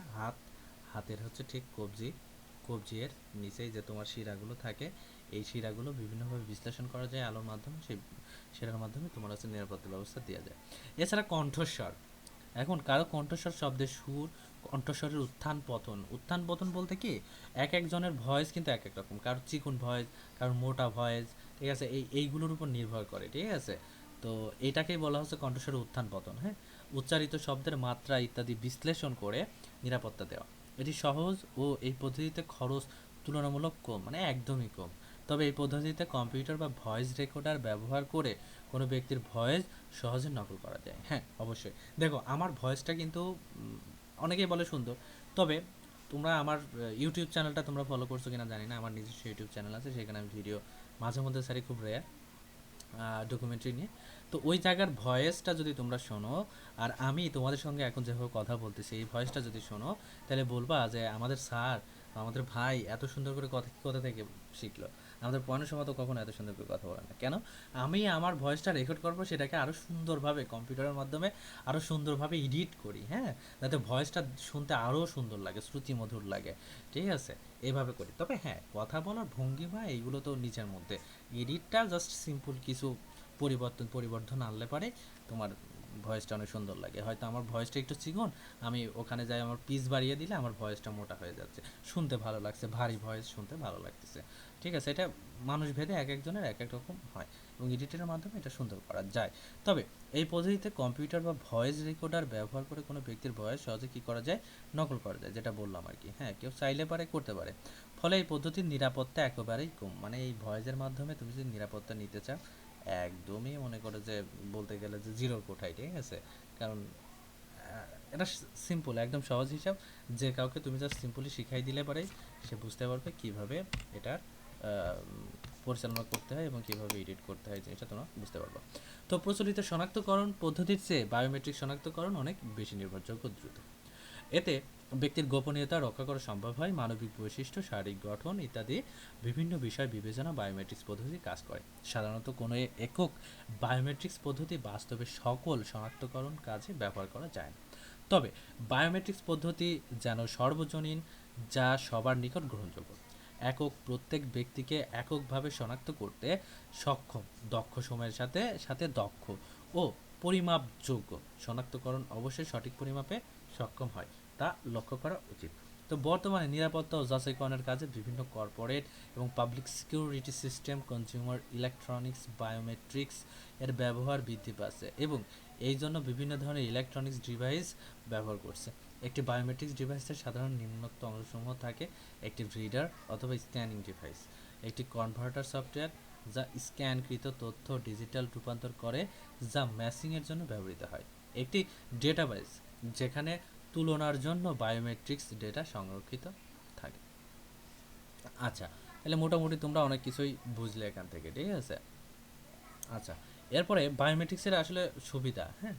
[SPEAKER 1] হাতের হচ্ছে ঠিক কবজির নিচেই যে তোমার শিরাগুলো থাকে, এই শিরাগুলো বিভিন্নভাবে বিশ্লেষণ করা যায় আলোর মাধ্যমে, সেই শিরার মাধ্যমে তোমার হচ্ছে নিরাপত্তা ব্যবস্থা দেওয়া যায়। এছাড়া কণ্ঠস্বর, এখন কারো কণ্ঠস্বর শব্দের সুর, কণ্ঠস্বরের উত্থান পতন বলতে কি, এক একজনের ভয়েস কিন্তু এক এক রকম, কারোর চিকন ভয়েস, কারোর মোটা ভয়েস, ঠিক আছে, এইগুলোর উপর নির্ভর করে, ঠিক আছে। তো এটাকেই বলা হচ্ছে কণ্ঠস্বরের উত্থান পতন। হ্যাঁ, উচ্চারিত শব্দের মাত্রা ইত্যাদি বিশ্লেষণ করে নিরাপত্তা দেওয়া, এটি সহজ ও এই পদ্ধতিতে খরচ তুলনামূলক কম, মানে একদমই কম। তবে এই পদ্ধতিতে কম্পিউটার বা ভয়েস রেকর্ডার ব্যবহার করে কোনো ব্যক্তির ভয়েস সহজে নকল করা যায়। হ্যাঁ, অবশ্যই। দেখো আমার ভয়েসটা কিন্তু অনেকেই বলে সুন্দর, তবে তোমরা আমার ইউটিউব চ্যানেলটা তোমরা ফলো করছো কিনা জানি না, আমার নিজস্ব ইউটিউব চ্যানেল আছে, সেখানে আমি ভিডিও মাঝে মধ্যে সারি, খুব রেয়ার, ডকুমেন্টারি নিয়ে। তো ওই জায়গার ভয়েসটা যদি তোমরা শোনো, আর আমি তোমাদের সঙ্গে এখন যেভাবে কথা বলতেছি এই ভয়েসটা যদি শোনো, তাহলে বলবা যে আমাদের স্যার, আমাদের ভাই এত সুন্দর করে কথা কোথা থেকে শিখলো। আমাদের পড়ানোর সময় তো কখনো এত সুন্দর করে কথা বলে না কেন। আমি আমার ভয়েসটা রেকর্ড করবো, সেটাকে আরও সুন্দরভাবে কম্পিউটারের মাধ্যমে আরও সুন্দরভাবে এডিট করি, হ্যাঁ, যাতে ভয়েসটা শুনতে আরও সুন্দর লাগে, শ্রুতিমধুর লাগে, ঠিক আছে, এভাবে করি। তবে হ্যাঁ, কথা বলার ভঙ্গিমা এইগুলো তো নিজের মধ্যে, এডিটটা জাস্ট সিম্পল কিছু পরিবর্ধন আনলে পারে তোমার ভয়েসটা অনেক সুন্দর লাগে। হয়তো আমার ভয়েসটা একটু চিকন, আমি ওখানে যাই আমার পিচ বাড়িয়ে দিলে আমার ভয়েসটা মোটা হয়ে যাচ্ছে, শুনতে ভালো লাগছে, ভারী ভয়েস শুনতে ভালো লাগতেছে, ঠিক আছে। এটা মানুষ ভেদে এক একজনের এক এক রকম হয়, এবং এডিটের মাধ্যমে এটা সুন্দর করা যায়। তবে এই পদ্ধতিতে কম্পিউটার বা ভয়েস রেকর্ডার ব্যবহার করে কোনো ব্যক্তির ভয়েস সহজে কী করা যায়, নকল করা যায়, যেটা বললাম আর কি। হ্যাঁ, কেউ চাইলে পারে, করতে পারে। ফলে এই পদ্ধতির নিরাপত্তা একেবারেই কম, মানে এই ভয়েসের মাধ্যমে তুমি যদি নিরাপত্তা নিতে চাও, একদমই মনে করো যে বলতে গেলে যে জিরোর কোঠায়, ঠিক আছে। কারণ এটা সিম্পল, একদম সহজ হিসাব, যে কাউকে তুমি জাস্ট সিম্পলি শিখাই দিলে পারে সে বুঝতে পারবে কিভাবে এটা পরিচালনা করতে হয় এবং কিভাবে এডিট করতে হয়, জিনিসটা তোমরা বুঝতে পারবে। তো প্রচলিত শনাক্তকরণ পদ্ধতির চেয়ে বায়োমেট্রিক শনাক্তকরণ অনেক বেশি নির্ভরযোগ্য, দ্রুত। এতে ব্যক্তির গোপনীয়তা রক্ষা করা সম্ভব হয়, মানবিক বৈশিষ্ট্য, শারীরিক গঠন ইত্যাদি বিভিন্ন বিষয় বিবেচনা বায়োমেট্রিক্স পদ্ধতি কাজ করে। সাধারণত কোনো একক বায়োমেট্রিক্স পদ্ধতি বাস্তবে সকল শনাক্তকরণ কাজে ব্যবহার করা যায় না। তবে বায়োমেট্রিক্স পদ্ধতি যেন সর্বজনীন, যা সবার নিকট গ্রহণযোগ্য, প্রত্যেক ব্যক্তিকে এককভাবে শনাক্ত করতে সক্ষম, দক্ষ সময়ের সাথে সাথে দক্ষ ও পরিমাপযোগ্য শনাক্তকরণ অবশ্যই সঠিক পরিমাপে সক্ষম হয়, তা লক্ষ্য করা উচিত। তো বর্তমানে নিরাপত্তা ও যাচাইকরণের কাজে বিভিন্ন কর্পোরেট এবং public security system consumer electronics biometrics এর ব্যবহার বৃদ্ধি পাচ্ছে, এবং এই জন্য বিভিন্ন ধরনের ইলেকট্রনিক্স ডিভাইস ব্যবহার করছে। একটি বায়োমেট্রিক্স ডিভাইসের সাধারণ নিম্নোক্ত অংশসমূহ থাকে: একটি রিডার অথবা স্ক্যানিং ডিভাইস, একটি কনভার্টার সফটওয়্যার যা স্ক্যানকৃত তথ্য ডিজিটাল রূপান্তর করে, যা ম্যাচিংয়ের জন্য ব্যবহৃত হয়, একটি ডেটাবেস যেখানে তুলনার জন্য বায়োমেট্রিক্স ডেটা সংরক্ষিত থাকে। আচ্ছা, তাহলে মোটামুটি তোমরা অনেক কিছুই বুঝলে এখান থেকে, ঠিক আছে। আচ্ছা, এরপরে বায়োমেট্রিক্সের আসলে সুবিধা। হ্যাঁ,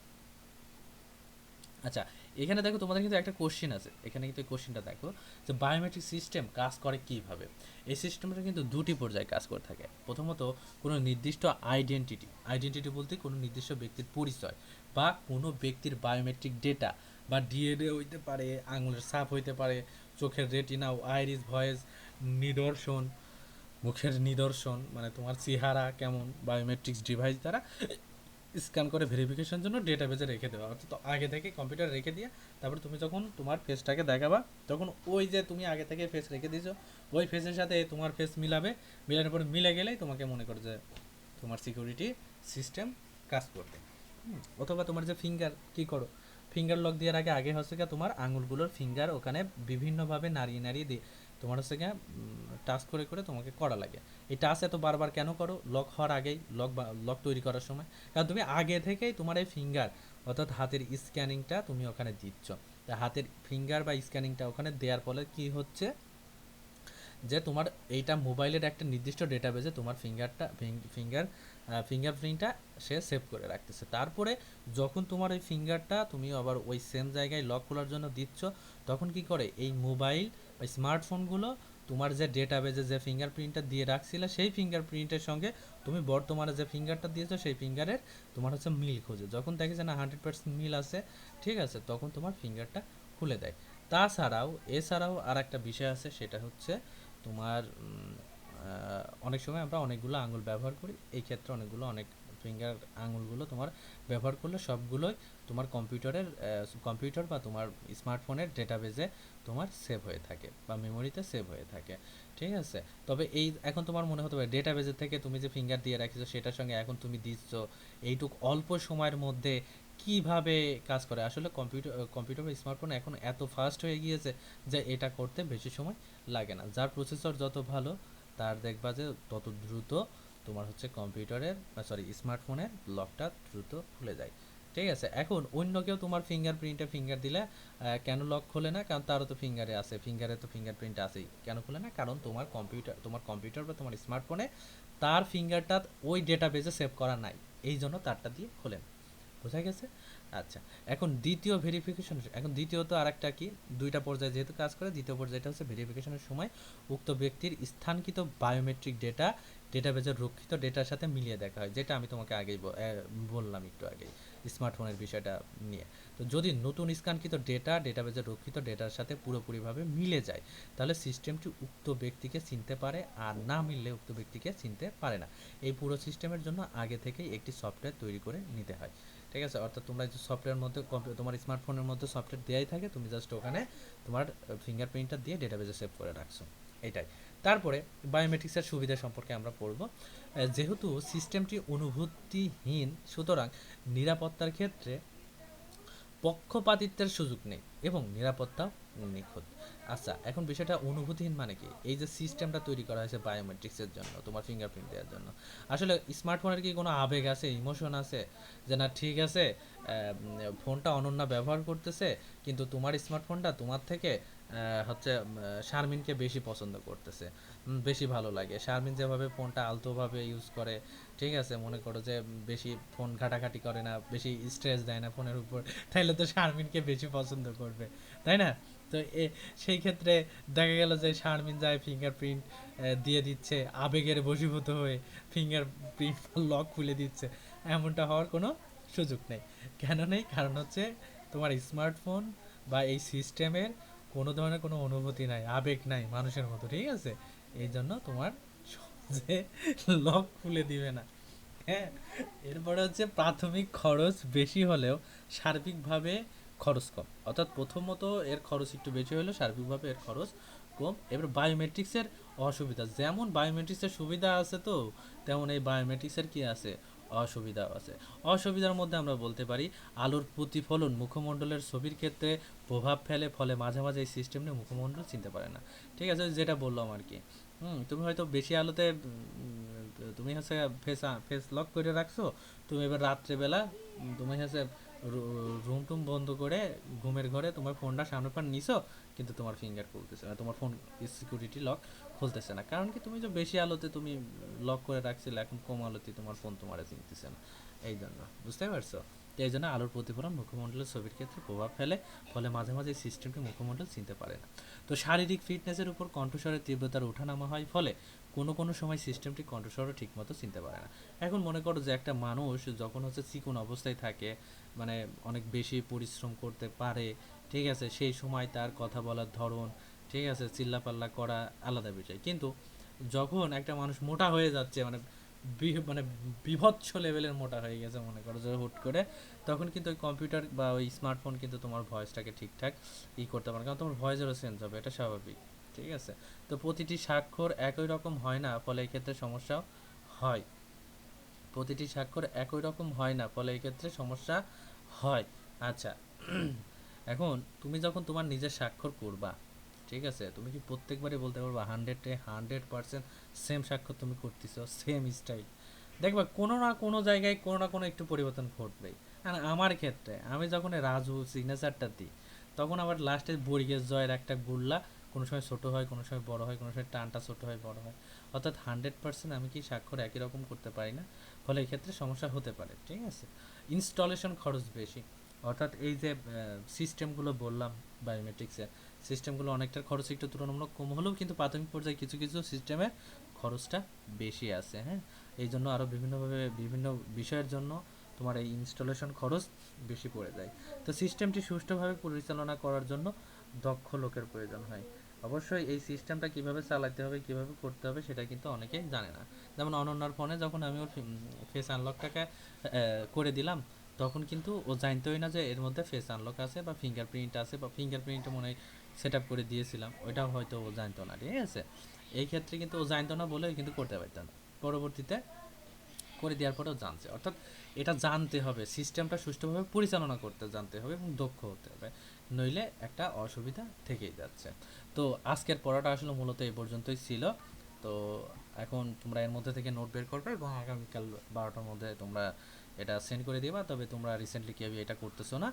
[SPEAKER 1] আচ্ছা, এখানে দেখো তোমাদের কিন্তু একটা কোশ্চেন আছে, এখানে কিন্তু এই কোশ্চেনটা দেখো যে বায়োমেট্রিক সিস্টেম কাজ করে কিভাবে। এই সিস্টেমটা কিন্তু দুটি পর্যায়ে কাজ করে থাকে। প্রথমত, কোনো নির্দিষ্ট আইডেন্টিটি বলতে কোনো নির্দিষ্ট ব্যক্তির পরিচয় বা কোনো ব্যক্তির বায়োমেট্রিক ডেটা, বা ডিএনএ হইতে পারে, আঙুলের ছাপ হইতে পারে, চোখের রেটিনা, আইরিস, ভয়েস নিদর্শন, মুখের নিদর্শন, মানে তোমার চেহারা কেমন, বায়োমেট্রিক্স ডিভাইস দ্বারা স্ক্যান করে ভেরিফিকেশনের জন্য ডেটাবেজে রেখে দেওয়া, অর্থাৎ আগে থেকে কম্পিউটার রেখে দিয়ে তারপর তুমি যখন তোমার ফেসটাকে দেখাবা, তখন ওই যে তুমি আগে থেকে ফেস রেখে দিয়েছো ওই ফেসের সাথে তোমার ফেস মিলাবে, মিলানোর পর মিলে গেলেই তোমাকে মনে করো যে তোমার সিকিউরিটি সিস্টেম কাজ করবে। অথবা তোমার যে ফিঙ্গার কী করো, ফিঙ্গার লক দেওয়ার আগে আগে হচ্ছে গিয়ে তোমার আঙুলগুলোর ফিঙ্গার ওখানে বিভিন্নভাবে নাড়িয়ে নাড়িয়ে দিয়ে তোমার হচ্ছে গিয়ে টাচ করে করে তোমাকে করা লাগে। এই টাচ এত বারবার কেন করো? লক হওয়ার আগেই, লক তৈরি করার সময়, কারণ তুমি আগে থেকেই তোমার এই ফিঙ্গার অর্থাৎ হাতের স্ক্যানিংটা তুমি ওখানে দিচ্ছ। তা হাতের ফিঙ্গার বা স্ক্যানিংটা ওখানে দেওয়ার ফলে কি হচ্ছে যে তোমার এইটা মোবাইলের একটা নির্দিষ্ট ডেটাবেজে তোমার ফিঙ্গারপ্রিন্টটা সে সেভ করে রাখতেছে। তারপরে যখন তোমার ওই ফিঙ্গারটা তুমি আবার ওই সেম জায়গায় লক খোলার জন্য দিচ্ছ, তখন কি করে এই মোবাইল বা স্মার্টফোনগুলো তোমার যে ডেটাবেজে যে ফিঙ্গারপ্রিন্টটা দিয়ে রাখছিলে সেই ফিঙ্গারপ্রিন্টের সঙ্গে তুমি বর্তমানে যে ফিঙ্গারটা দিয়েছো সেই ফিঙ্গারের তোমার হচ্ছে মিল খোঁজে, যখন দেখে যে না 100% মিল আছে, ঠিক আছে, তখন তোমার ফিঙ্গারটা খুলে দেয়। এছাড়াও আর একটা বিষয় আছে, সেটা হচ্ছে তোমার অনেক সময় আমরা অনেকগুলো আঙুল ব্যবহার করি, এই ক্ষেত্রে অনেক ফিঙ্গার আঙুলগুলো তোমার ব্যবহার করলে সবগুলোই তোমার কম্পিউটার বা তোমার স্মার্টফোনের ডেটাবেজে তোমার সেভ হয়ে থাকে বা মেমোরিতে সেভ হয়ে থাকে, ঠিক আছে। তবে এই এখন তোমার মনে হতে পারে ডেটাবেজের থেকে তুমি যে ফিঙ্গার দিয়ে রাখিছো সেটার সঙ্গে এখন তুমি দিচ্ছ এইটুক অল্প সময়ের মধ্যে কিভাবে কাজ করে। আসলে কম্পিউটার বা স্মার্টফোন এখন এত ফাস্ট হয়ে গিয়েছে যে এটা করতে বেশি সময় লাগে না। যার প্রসেসর যত ভালো তার দেখবা যে তত দ্রুত তোমার হচ্ছে স্মার্টফোনের লকটা দ্রুত খুলে যায়, ঠিক আছে। এখন অন্য কেউ তোমার ফিঙ্গারপ্রিন্টে ফিঙ্গার দিলে কেন লক খোলে না? কারণ তারও তো ফিঙ্গারে তো ফিঙ্গারপ্রিন্ট আছেই। কেন খোলে না? কারণ তোমার কম্পিউটার বা তোমার স্মার্টফোনে তার ফিঙ্গারটা ওই ডেটাবেজে সেভ করা নাই, এই জন্য তারটা দিয়ে খোলে না। বোঝা গেছে? আচ্ছা, এখন দ্বিতীয়ত আরেকটা কি, দুইটা পর্যায়ে যেহেতু কাজ করে, দ্বিতীয় পর্যায়টা হচ্ছে ভেরিফিকেশনের সময় উক্ত ব্যক্তির স্থানকৃত বায়োমেট্রিক ডেটাবেজের রক্ষিত ডেটার সাথে মিলিয়ে দেখা হয়, যেটা আমি তোমাকে আগেই বললাম একটু আগেই স্মার্টফোনের বিষয়টা নিয়ে। তো যদি নতুন স্থানকৃত ডেটাবেজের রক্ষিত ডেটার সাথে পুরোপুরিভাবে মিলে যায় তাহলে সিস্টেমটি উক্ত ব্যক্তিকে চিনতে পারে, আর না মিললে উক্ত ব্যক্তিকে চিনতে পারে না। এই পুরো সিস্টেমের জন্য আগে থেকেই একটি সফটওয়্যার তৈরি করে নিতে হয়, ঠিক আছে। অর্থাৎ তোমরা যে সফটওয়্যার মধ্যে তোমার স্মার্টফোনের মধ্যে সফটওয়্যার দেওয়াই থাকে, তুমি জাস্ট ওখানে তোমার ফিঙ্গারপ্রিন্টটা দিয়ে ডেটাবেজে সেভ করে রাখছো, এটাই। তারপরে বায়োমেট্রিক্সের সুবিধা সম্পর্কে আমরা পড়ব। যেহেতু সিস্টেমটি অনুভূতিহীন সুতরাং নিরাপত্তার ক্ষেত্রে পক্ষপাতিত্বের সুযোগ নেই এবং নিরাপত্তা নিখুঁত। আচ্ছা, এখন বিষয়টা অনুভূতিহীন মানে কি? এই যে সিস্টেমটা তৈরি করা হয়েছে বায়োমেট্রিক্সের জন্য, তোমার ফিঙ্গারপ্রিন্ট দেওয়ার জন্য, আসলে স্মার্টফোনের কি কোনো আবেগ আছে, ইমোশন আছে? যে না ঠিক আছে, ফোনটা অনন্যা ব্যবহার করতেছে কিন্তু তোমার স্মার্টফোনটা তোমার থেকে হচ্ছে শারমিনকে বেশি পছন্দ করতেছে, বেশি ভালো লাগে। শারমিন যেভাবে ফোনটা আলতোভাবে ইউজ করে, ঠিক আছে, মনে করো যে বেশি ফোন ঘাটাঘাটি করে না, বেশি স্ট্রেস দেয় না ফোনের উপর, তাইলে তো শারমিনকে বেশি পছন্দ করবে, তাই না? তো সেই ক্ষেত্রে দেখা গেল যে শারমিন যায় ফিঙ্গারপ্রিন্ট দিয়ে দিচ্ছে আবেগের বশীভূত হয়ে, ফিঙ্গারপ্রিন্ট লক খুলে দিচ্ছে, এমনটা হওয়ার কোনো সুযোগ নেই। কেন নেই? কারণ হচ্ছে তোমার স্মার্টফোন বা এই সিস্টেমের কোনো ধরনের কোনো অনুভূতি নাই, আবেগ নাই মানুষের মতো, ঠিক আছে। এই জন্য তোমার সহজে লক খুলে দিবে না। হ্যাঁ, এরপরে হচ্ছে প্রাথমিক খরচ বেশি হলেও সার্বিকভাবে খরচ কম। অর্থাৎ প্রথমত এর খরচ একটু বেশি হলেও সার্বিকভাবে এর খরচ কম। এবার বায়োমেট্রিক্সের অসুবিধা, যেমন বায়োমেট্রিক্সের সুবিধা আছে তো তেমন এই বায়োমেট্রিক্সের কি আছে, অসুবিধাও আছে। অসুবিধার মধ্যে আমরা বলতে পারি আলোর প্রতিফলন মুখমণ্ডলের ছবির ক্ষেত্রে প্রভাব ফেলে, ফলে মাঝে মাঝে এই সিস্টেম নিয়ে মুখমণ্ডল চিনতে পারে না, ঠিক আছে, যেটা বললাম আর কি। তুমি হয়তো বেশি আলোতে তুমি হচ্ছে ফেস লক করে রাখছো, তুমি এবার রাত্রেবেলা তুমি হচ্ছে রুম টুম বন্ধ করে ঘুমের ঘরে তোমার ফোনটা সামনে পান নিছো, কিন্তু তোমার ফিঙ্গার খুলতেছে না, তোমার ফোন সিকিউরিটি লক খুলতেছে না, কারণ কি তুমি যে বেশি আলোতে তুমি লক করে রাখছিলে, এখন কম আলোতে তোমার ফোন তোমার চিনতেছে না, এই জন্য, বুঝতে পারছো? তো এই জন্য আলোর প্রতিফলন মুখমণ্ডলের ছবির ক্ষেত্রে প্রভাব ফেলে, ফলে মাঝে মাঝে এই সিস্টেমটি মুখমণ্ডল চিনতে পারে না। তো শারীরিক ফিটনেসের উপর কণ্ঠস্বরের তীব্রতার ওঠানামা হয়, ফলে কোনো কোনো সময় সিস্টেমটি কণ্ঠস্বরও ঠিকমতো চিনতে পারে না। এখন মনে করো যে একটা মানুষ যখন হচ্ছে চিকন অবস্থায় থাকে, মানে অনেক বেশি পরিশ্রম করতে পারে, ঠিক আছে, সেই সময় তার কথা বলার ধরন, ঠিক আছে, চিল্লাপাল্লা করা আলাদা বিষয়। কিন্তু যখন একটা মানুষ মোটা হয়ে যাচ্ছে, মানে বিভৎস লেভেলের মোটা হয়ে গেছে মনে করো যে হুট করে, তখন কিন্তু ওই কম্পিউটার বা ওই স্মার্টফোন কিন্তু তোমার ভয়েসটাকে ঠিকঠাক করতে পারে, কারণ তোমার ভয়েসেরও চেঞ্জ হবে, এটা স্বাভাবিক, ঠিক আছে। তো প্রতিটি স্বাক্ষর একই রকম হয় না, ফলে এই ক্ষেত্রে সমস্যা হয়। প্রতিটি স্বাক্ষর একই রকম হয় না, ফলে এই ক্ষেত্রে সমস্যা হয়। আচ্ছা, এখন তুমি যখন তোমার নিজের স্বাক্ষর করবা, ঠিক আছে, তুমি কি প্রত্যেকবারই বলতে পারবা 100% সেম স্বাক্ষর তুমি করতেছো, সেম স্টাইল? দেখবা কোনো না কোনো জায়গায় কোনো না কোনো একটু পরিবর্তন ঘটবেই। আর আমার ক্ষেত্রে আমি যখন রাজু সিগনেচারটা দিই, তখন আবার লাস্টে বর্গের জয়ের একটা গুল্লা কোনো সময় ছোট হয়, কোনো সময় বড় হয়, কোনো সময় টানটা ছোট হয়, বড় হয়। অর্থাৎ 100% আমি কি স্বাক্ষর একই রকম করতে পারি না, ফলে এই ক্ষেত্রে সমস্যা হতে পারে, ঠিক আছে। ইনস্টলেশন খরচ বেশি। অর্থাৎ এই যে সিস্টেমগুলো বললাম বায়োমেট্রিক্সের, সিস্টেমগুলো অনেকটার খরচ একটু তুলনামূলক কম হলেও কিন্তু প্রাথমিক পর্যায়ে কিছু কিছু সিস্টেমের খরচটা বেশি আছে, হ্যাঁ। এই জন্য আরও বিভিন্নভাবে বিভিন্ন বিষয়ের জন্য তোমার এই ইনস্টলেশন খরচ বেশি পড়ে যায়। তো সিস্টেমটি সুষ্ঠুভাবে পরিচালনা করার জন্য দক্ষ লোকের প্রয়োজন হয়। অবশ্যই এই সিস্টেমটা কিভাবে চালাতে হবে কিভাবে করতে হবে সেটা কিন্তু অনেকেই জানে না। যেমন অনন্যার ফোনে যখন আমি ওর ফেস আনলকটাকে করে দিলাম, তখন কিন্তু ও জানতোই না যে এর মধ্যে ফেস আনলক আছে বা ফিঙ্গারপ্রিন্ট আছে, বা ফিঙ্গারপ্রিন্টটা মনে হয় সেট আপ করে দিয়েছিলাম, ওইটাও হয়তো ও জানতো না, ঠিক আছে। এই ক্ষেত্রে কিন্তু ও জানতো না বলে কিন্তু করতে পারতো না। পরবর্তীতে করে দেওয়ার পরেও জানছে, অর্থাৎ এটা জানতে হবে, সিস্টেমটা সুষ্ঠুভাবে পরিচালনা করতে জানতে হবে এবং দক্ষ হতে হবে, নইলে একটা অসুবিধা থেকেই যাচ্ছে। তো আজকের পড়াটা আসলে মূলত এই পর্যন্তই ছিল। তো এখন তোমরা এর মধ্যে থেকে নোট বের করবে এবং আগামীকাল 12টার মধ্যে তোমরা এটা সেন্ড করে দিবা। তবে তোমরা রিসেন্টলি কেউ এটা করতেছো না,